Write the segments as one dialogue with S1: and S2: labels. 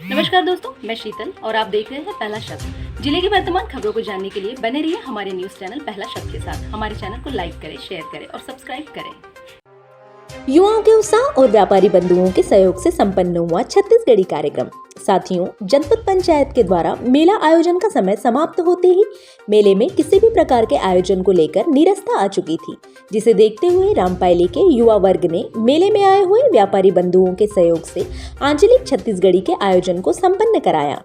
S1: नमस्कार दोस्तों, मैं शीतल और आप देख रहे हैं पहला शब्द। जिले की वर्तमान खबरों को जानने के लिए बने रहिए हमारे न्यूज चैनल पहला शब्द के साथ। हमारे चैनल को लाइक करें, शेयर करें और सब्सक्राइब करें।
S2: युवाओं के उत्साह और व्यापारी बंधुओं के सहयोग से संपन्न हुआ छत्तीसगढ़ी कार्यक्रम। साथियों, जनपद पंचायत के द्वारा मेला आयोजन का समय समाप्त होते ही मेले में किसी भी प्रकार के आयोजन को लेकर निरस्ता आ चुकी थी, जिसे देखते हुए रामपायली के युवा वर्ग ने मेले में आए हुए व्यापारी बंधुओं के सहयोग से आंचलिक छत्तीसगढ़ी के आयोजन को संपन्न कराया।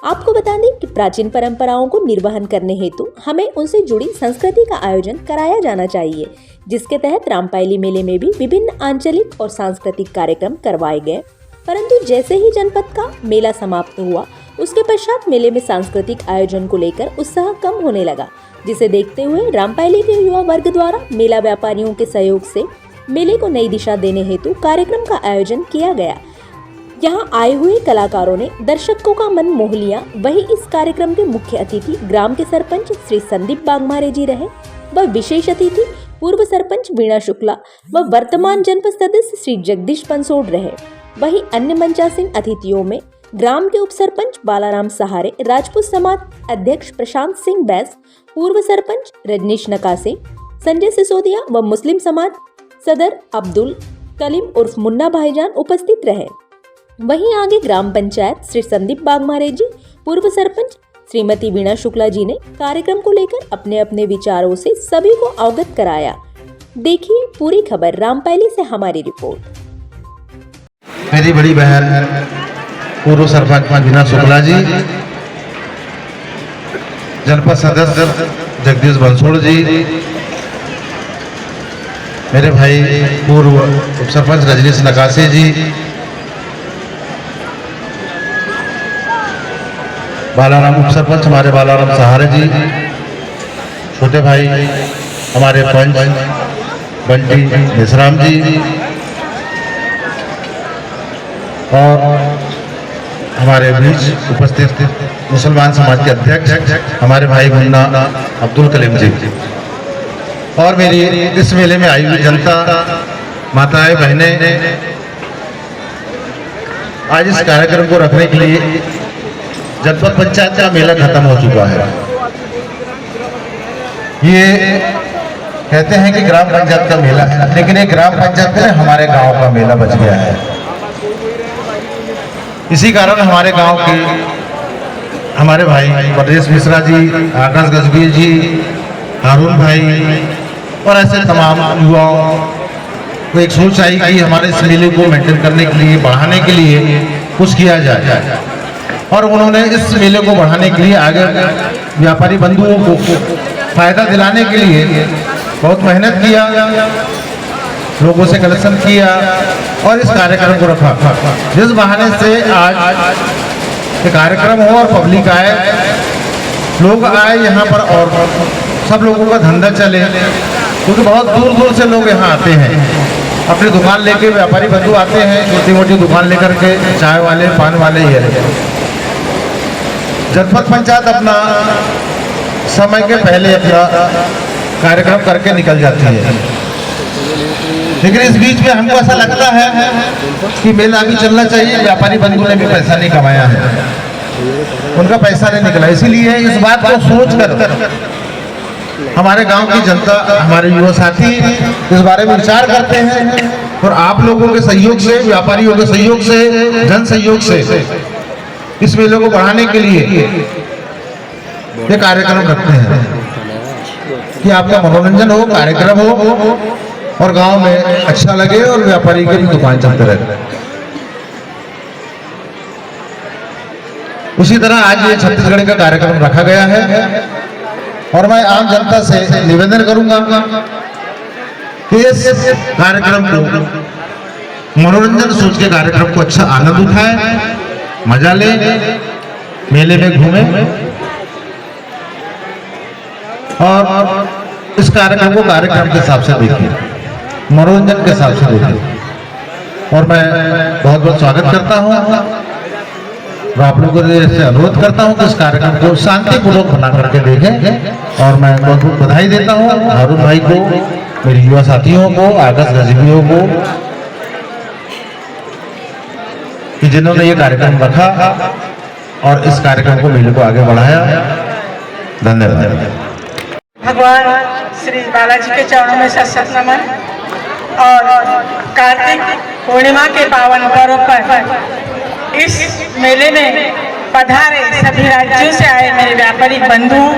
S2: आपको बता दें कि प्राचीन परंपराओं को निर्वहन करने हेतु हमें उनसे जुड़ी संस्कृति का आयोजन कराया जाना चाहिए, जिसके तहत रामपायली मेले में भी विभिन्न आंचलिक और सांस्कृतिक कार्यक्रम करवाए गए। परंतु जैसे ही जनपद का मेला समाप्त हुआ, उसके पश्चात मेले में सांस्कृतिक आयोजन को लेकर उत्साह कम होने लगा, जिसे देखते हुए रामपायली के युवा वर्ग द्वारा मेला व्यापारियों के सहयोग से मेले को नई दिशा देने हेतु कार्यक्रम का आयोजन किया गया। यहाँ आए हुए कलाकारों ने दर्शकों का मन मोह लिया। वही इस कार्यक्रम के मुख्य अतिथि ग्राम के सरपंच श्री संदीप बागमारे जी रहे व विशेष अतिथि पूर्व सरपंच वीणा शुक्ला व वर्तमान जनपद सदस्य श्री जगदीश पंसोड़ रहे। वही अन्य मंचासीन अतिथियों में ग्राम के उप सरपंच बालाराम सहारे, राजपूत समाज अध्यक्ष प्रशांत सिंह बैस, पूर्व सरपंच रजनीश नकासे, संजय सिसोदिया व मुस्लिम समाज सदर अब्दुल कलीम उर्फ मुन्ना भाईजान उपस्थित रहे। वहीं आगे ग्राम पंचायत श्री संदीप बागमारे जी, पूर्व सरपंच श्रीमती वीणा शुक्ला जी ने कार्यक्रम को लेकर अपने अपने विचारों से सभी को अवगत कराया। देखिए पूरी खबर रामपायली से हमारी रिपोर्ट।
S3: मेरी बड़ी बहन पूर्व सरपंच वीणा शुक्ला जी, जनपद सदस्य जगदीश बंसोड़ जी, मेरे भाई पूर्व उप सरपंच रजनीश नकासे जी, बालाराम उप सरपंच हमारे बालाराम सहारे जी, छोटे भाई हमारे पंच बंटी मिश्राम जी और हमारे बीच उपस्थित मुसलमान समाज के अध्यक्ष हमारे भाई मुन्ना अब्दुल कलीम जी और मेरी इस मेले में आई हुई जनता, माताएं, बहनें, आज इस कार्यक्रम को रखने के लिए जनपद पंचायत का मेला खत्म हो चुका है। ये कहते हैं कि ग्राम पंचायत का मेला है, लेकिन ये ग्राम पंचायत में हमारे गांव का मेला बच गया है। इसी कारण हमारे गांव के हमारे भाई परदेश मिश्रा जी, आकाश गजबीर जी, हारून भाई और ऐसे तमाम युवाओं को एक सोच आई कि हमारे इस मेले को मेंटेन करने के लिए, बढ़ाने के लिए कुछ किया जाए और उन्होंने इस मेले को बढ़ाने के लिए आगे व्यापारी बंधुओं को फायदा दिलाने के लिए बहुत मेहनत किया, लोगों से कलेक्शन किया और इस कार्यक्रम को रखा, जिस बहाने से आज ये कार्यक्रम हो और पब्लिक आए, लोग आए यहाँ पर और सब लोगों का धंधा चले, क्योंकि बहुत दूर दूर से लोग यहाँ आते हैं, अपनी दुकान लेके व्यापारी बंधु आते हैं, छोटी मोटी दुकान लेकर के, चाय वाले, पान वाले ये। जनपद पंचायत अपना समय के पहले अपना कार्यक्रम करके निकल जाती है, लेकिन इस बीच में हमको ऐसा लगता है कि मेला अभी चलना चाहिए। व्यापारी बंधु ने भी पैसा नहीं कमाया है, उनका पैसा नहीं निकला, इसीलिए इस बात को सोचकर हमारे गांव की जनता, हमारे युवा साथी इस बारे में विचार करते हैं और आप लोगों के सहयोग से, व्यापारियों के सहयोग से, जन सहयोग से इस मेले को बढ़ाने के लिए ये कार्यक्रम रखते हैं कि आपका मनोरंजन हो, कार्यक्रम हो और गांव में अच्छा लगे और व्यापारी की दुकान चलते रहे। उसी तरह आज ये छत्तीसगढ़ का कार्यक्रम रखा गया है और मैं आम जनता से निवेदन करूंगा कि इस कार्यक्रम को मनोरंजन सोच के कार्यक्रम को अच्छा आनंद उठाए, मजा ले, मेले में घूमे और इस कार्यक्रम को कार्यक्रम के हिसाब से देखिए, मनोरंजन के हिसाब से देखिए। और मैं बहुत बहुत स्वागत करता हूँ और आप लोगों से अनुरोध करता हूँ कि इस कार्यक्रम को शांतिपूर्वक बना करके देखें और मैं बहुत बहुत बधाई देता हूँ हारून भाई को, मेरे युवा साथियों को, आकाश गजबियों को कि जिन्होंने ये कार्यक्रम रखा और इस कार्यक्रम को मेले को आगे बढ़ाया। धन्यवाद।
S4: भगवान श्री बालाजी के चरणों में सत नमन। और कार्तिक पूर्णिमा के पावन पर्व पर इस मेले में पधारे सभी राज्यों से आए मेरे व्यापारिक बंधुओं,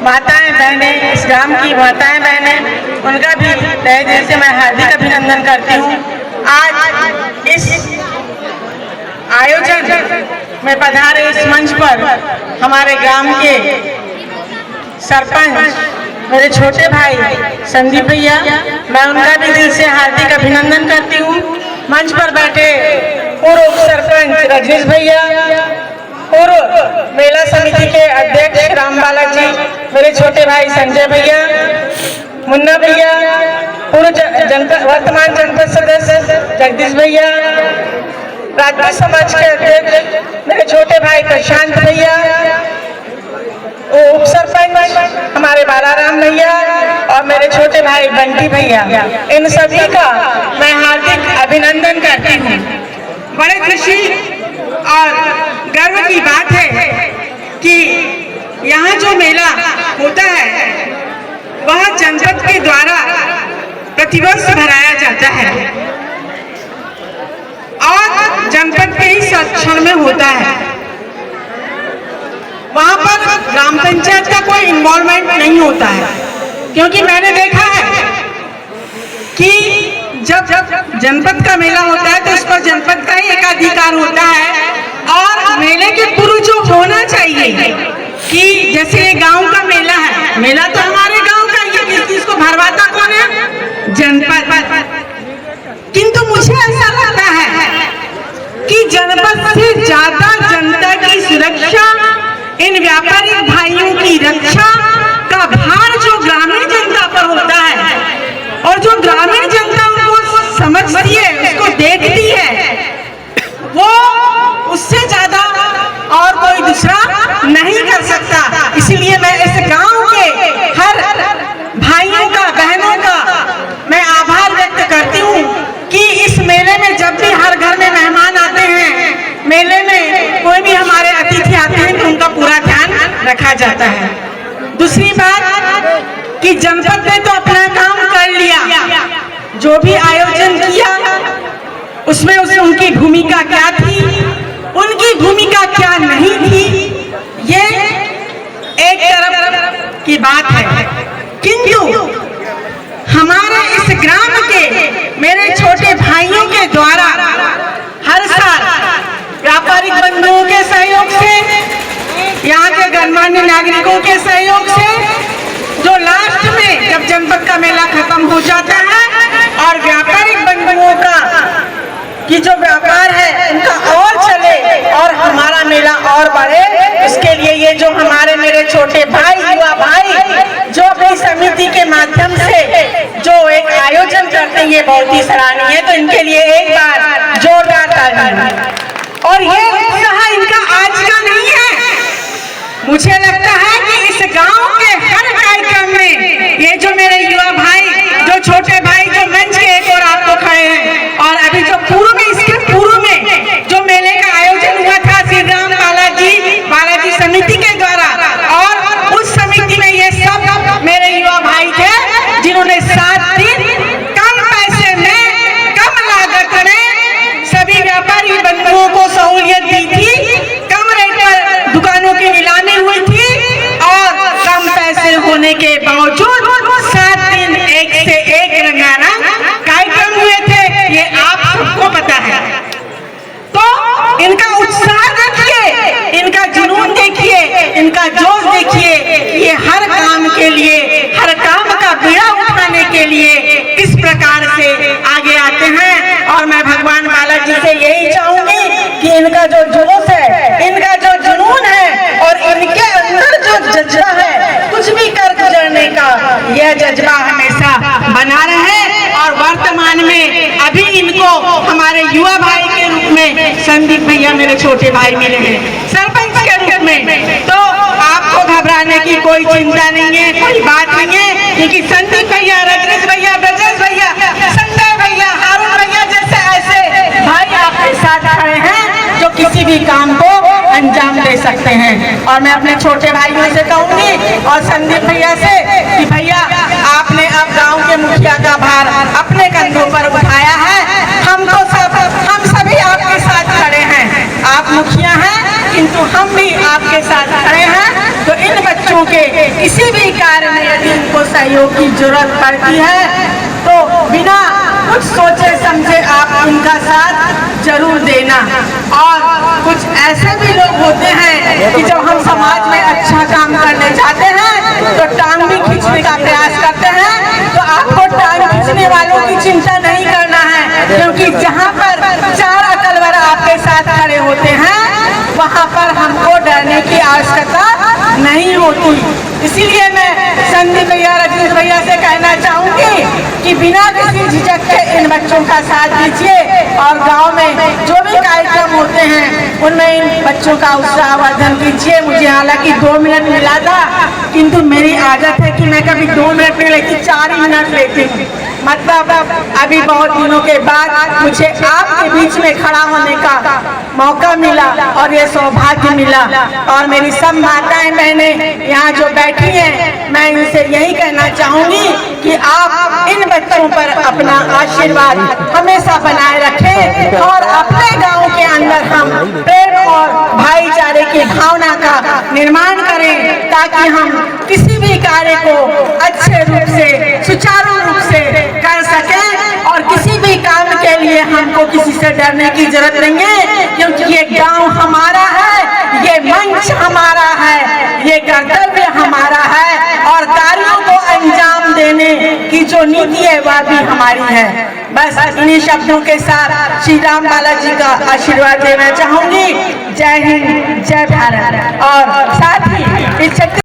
S4: माताएं बहनें, इस ग्राम की माताएं बहनें, उनका भी तहे दिल से मैं हार्दिक अभिनंदन करती हूँ। आज इस आयोजन में पधारे इस मंच पर हमारे ग्राम के सरपंच मेरे छोटे भाई संदीप भैया, मैं उनका भी दिल से हार्दिक अभिनंदन करती हूँ। मंच पर बैठे पूर्व सरपंच रजनीश भैया, पूर्व मेला समिति के अध्यक्ष राम बालाजी, मेरे छोटे भाई संजय भैया, मुन्ना भैया, पूर्व वर्तमान जनपद सदस्य जगदीश भैया, राज्य समाज के अध्यक्ष मेरे छोटे भाई प्रशांत भैया, उप सरपंच हमारे बालाराम भैया और मेरे छोटे भाई बंटी भैया, इन सभी का मैं हार्दिक अभिनंदन करती हूँ। बड़े खुशी और गर्व की बात है कि यहाँ जो मेला होता है वह जनपद के द्वारा प्रतिवर्ष भराया जाता है और जनपद के ही संरक्षण में होता है। वहाँ पर ग्राम पंचायत का कोई इन्वॉल्वमेंट नहीं होता है, क्योंकि मैंने देखा है कि जब जनपद का मेला होता है तो उस पर जनपद का ही एकाधिकार होता है और मेले के पूर्व जो होना चाहिए कि जैसे ये गांव का मेला है, मेला तो हमारे गांव का ही है, इसको भरवाता कौन है? जनपद। किंतु मुझे ऐसा लगता है कि जनपद से ज्यादा जनता की सुरक्षा, इन व्यापारिक भाइयों की रक्षा का भार जो ग्रामीण जनता पर होता है और जो ग्रामीण जनता उनको समझती है, उसको देखती है, वो उससे ज्यादा और कोई दूसरा नहीं कर सकता। इसलिए मैं इस गांव के हर भाइयों का, बहनों का मैं आभार व्यक्त करती हूँ कि इस मेले में जब भी हर घर में मेहमान आते हैं, मेले में कोई भी हमारे अतिथि आते हैं तो उनका पूरा ध्यान रखा जाता है। दूसरी बात कि जनपद ने तो अपना काम कर लिया, जो भी आयोजन किया उसमें उनकी भूमिका क्या थी, उनकी भूमिका क्या नहीं थी, ये एक तरफ की बात है। किंतु हमारे इस ग्राम के मेरे छोटे भाइयों के द्वारा हर साल व्यापारिक बंधुओं के सहयोग से, यहाँ के गणमान्य नागरिकों के सहयोग से, जो लास्ट में जब जनपद का मेला खत्म हो जाता है और व्यापारिक बंधुओं का कि जो व्यापार है उनका और चले और हमारा मेला और बढ़े, उसके लिए ये जो हमारे मेरे छोटे भाई, युवा भाई जो अपनी समिति के माध्यम से जो एक आयोजन करते हैं, ये बहुत ही सराहनीय है। तो इनके लिए एक बार जोरदार ताली। और ये उत्साह इनका आज का नहीं है, मुझे लगता है कि इस गांव के हर कार्यक्रम में ये जो मेरे युवा भाई, जो छोटे भाई, जो मंच के एक और आपको खड़े हैं, और अभी जो पूर्व में, इसके पूर्व में जो मेले का आयोजन हुआ था श्री राम बालाजी समिति के द्वारा, और उस समिति में ये सब मेरे युवा भाई थे जिन्होंने 7 दिन कम पैसे में, कम लागत में सभी व्यापारी बंधुओं को सहूलियत दी थी। कम रेट पर दुकानों की नीलामी हुई थी और कम पैसे होने के बावजूद 7 दिन एक से एक रंगारंग कार्यक्रम हुए थे, ये आप सबको पता है। तो इनका उत्साह देखिए, इनका जुनून देखिए, इनका जोश देखिए, ये हर काम के लिए, हर काम का बीड़ा उठाने के लिए किस प्रकार से आगे आते हैं। और मैं भगवान बालाजी से यही चाहूंगी कि इनका जो जोश है, इनका जो जुनून है और इनके अंदर जो जज्बा है कुछ भी कर गुजरने का, यह जज्बा हमेशा बना रहे। और वर्तमान में अभी इनको हमारे युवा भाई के रूप में संदीप भैया मेरे छोटे भाई मिले हैं, सरपंच के रूप में। तो आपको घबराने की कोई चिंता नहीं है, कोई बात नहीं है, क्योंकि संदीप भैया, रजनीश भैया, ब्रजेश भैया, संजय भैया, हारून भैया जैसे ऐसे भाई आपको आपके साथ खड़े हैं जो किसी भी काम को अंजाम दे सकते हैं। और मैं अपने छोटे भाइयों से कहूंगी और संदीप भैया से कि भैया आपने अब गांव के मुखिया का भार अपने कंधों पर उठाया है। हम सभी आपके साथ खड़े हैं। आप मुखिया हैं किंतु हम भी आपके साथ खड़े हैं। तो इन बच्चों के किसी भी कार्य में यदि इनको सहयोग की जरूरत पड़ती है तो बिना कुछ सोचे समझे आप उनका साथ जरूर देना। और कुछ ऐसे भी लोग होते हैं कि जब हम समाज में अच्छा काम करने जाते हैं तो टांग भी खींचने का प्रयास करते हैं। तो आपको टांग खींचने वालों की चिंता नहीं करना है, क्योंकि जहाँ पर चार अकलवर आपके साथ खड़े होते हैं वहाँ पर हमको डरने की आवश्यकता नहीं होती। इसीलिए मैं संदीप भैया, रजनीश भैया से कहना चाहूंगी कि बिना किसी झिझक के इन बच्चों का साथ दीजिए और गांव में जो भी कार्यक्रम होते हैं उनमें इन बच्चों का उत्साहवर्धन कीजिए। मुझे हालांकि 2 मिनट मिला था, किंतु मेरी आदत है कि मैं कभी 2 मिनट नहीं लेती, 4 ही मिनट लेती हूँ। मतलब अभी बहुत दिनों के बाद मुझे आपके बीच में खड़ा होने का मौका मिला और ये सौभाग्य मिला। और मेरी सब माताएं बहनें यहाँ जो बैठी हैं, मैं इनसे यही कहना चाहूंगी कि आप इन बच्चों पर अपना आशीर्वाद हमेशा बनाए रखें और अपने गांव के अंदर हम प्रेम और भाईचारे की भावना का निर्माण करें, ताकि हम किसी भी कार्य को अच्छे रूप से, सुचारू रूप से कर सकें। और किसी भी काम के लिए हमको किसी से डरने की जरूरत नहीं है, क्योंकि ये गांव हमारा है, ये मंच हमारा है, ये कर्तव्य हमारा है और कार्यों को अंजाम देने की जो नीति है वह भी हमारी है। बस इन्हीं शब्दों के साथ श्री राम बालाजी का आशीर्वाद देना चाहूंगी। जय हिंद, जय भारत। और साथ ही इस